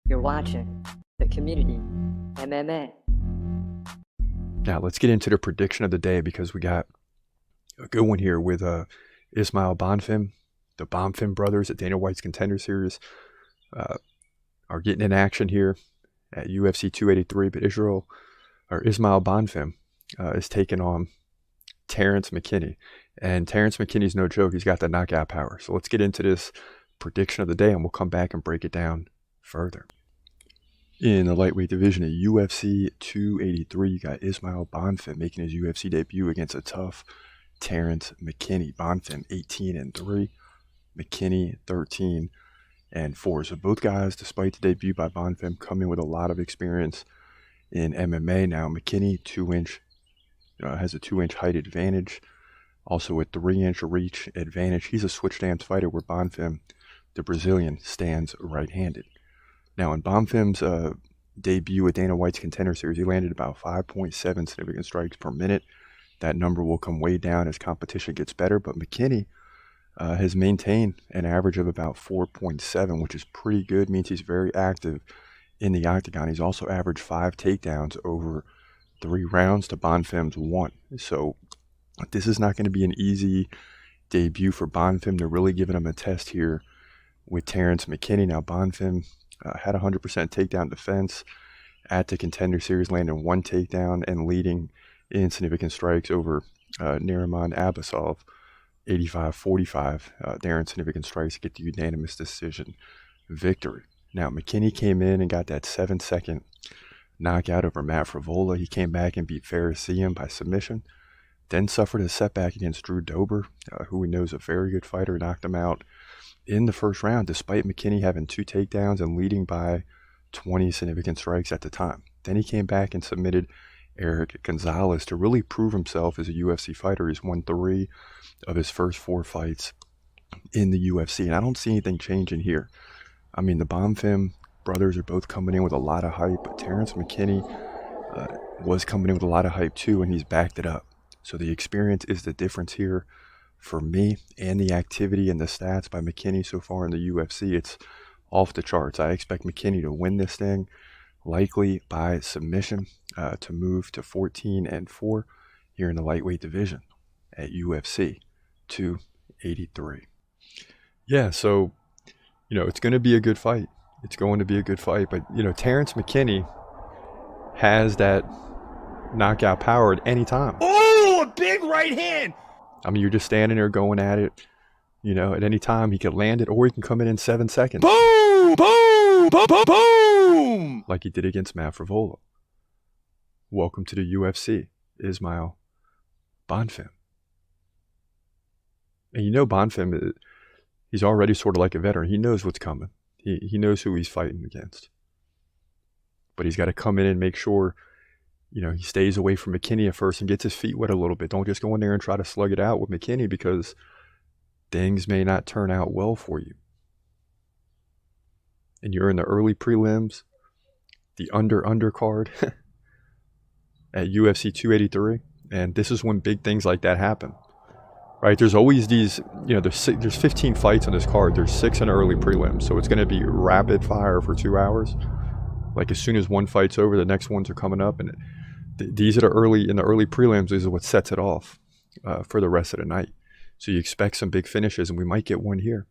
You're watching the Community MMA. Now let's get into the prediction of the day because we got a good one here with Ismael Bonfim. The Bonfim brothers at Dana White's Contender Series are getting in action here at UFC 283. But Ismael Bonfim is taking on Terrance McKinney. And Terrance McKinney's no joke. He's got the knockout power. So let's get into this prediction of the day and we'll come back and break it down further. In the lightweight division at UFC 283, you got Ismael Bonfim making his UFC debut against a tough Terrance McKinney. Bonfim 18-3, McKinney 13-4. So both guys, despite the debut by Bonfim, come in with a lot of experience in MMA. Now McKinney has a 2-inch height advantage, also a 3-inch reach advantage. He's a switch stance fighter where Bonfim, the Brazilian, stands right-handed. Now, in Bonfim's debut at Dana White's Contender Series, he landed about 5.7 significant strikes per minute. That number will come way down as competition gets better, but McKinney has maintained an average of about 4.7, which is pretty good. Means he's very active in the octagon. He's also averaged 5 takedowns over 3 rounds to Bonfim's 1. So this is not going to be an easy debut for Bonfim. They're really giving him a test here with Terrance McKinney. Now, Bonfim had 100% takedown defense at the Contender Series, landing 1 takedown and leading in significant strikes over Nariman Abasov, 85-45. There in significant strikes to get the unanimous decision victory. Now, McKinney came in and got that 7-second knockout over Matt Frivola. He came back and beat Farisiam by submission, then suffered a setback against Drew Dober, who we know is a very good fighter, knocked him out in the first round, despite McKinney having 2 takedowns and leading by 20 significant strikes at the time. Then he came back and submitted Eric Gonzalez to really prove himself as a UFC fighter. He's won 3 of his first 4 fights in the UFC, and I don't see anything changing here. I mean, the Bonfim brothers are both coming in with a lot of hype, but Terrance McKinney was coming in with a lot of hype too, and he's backed it up. So the experience is the difference here for me, and the activity and the stats by McKinney so far in the UFC. It's off the charts. I expect McKinney to win this thing, likely by submission, to move to 14-4 here in the lightweight division at UFC 283. Yeah, so, it's going to be a good fight. It's going to be a good fight, but, Terrance McKinney has that knockout power at any time. Oh, a big right hand! I mean, you're just standing there going at it, at any time he could land it, or he can come in 7 seconds. Boom, boom, boom, boom, boom! Like he did against Matt Frivola. Welcome to the UFC, Ismael Bonfim. And Bonfim, he's already sort of like a veteran. He knows what's coming. He knows who he's fighting against. But he's got to come in and make sure he stays away from McKinney at first and gets his feet wet a little bit. Don't just go in there and try to slug it out with McKinney because things may not turn out well for you. And you're in the early prelims, the undercard at UFC 283. And this is when big things like that happen, right? There's always these, there's 15 fights on this card. There's 6 in early prelims. So it's going to be rapid fire for 2 hours. Like as soon as one fight's over, the next ones are coming up. And these are in the early prelims. These are what sets it off for the rest of the night. So you expect some big finishes, and we might get one here.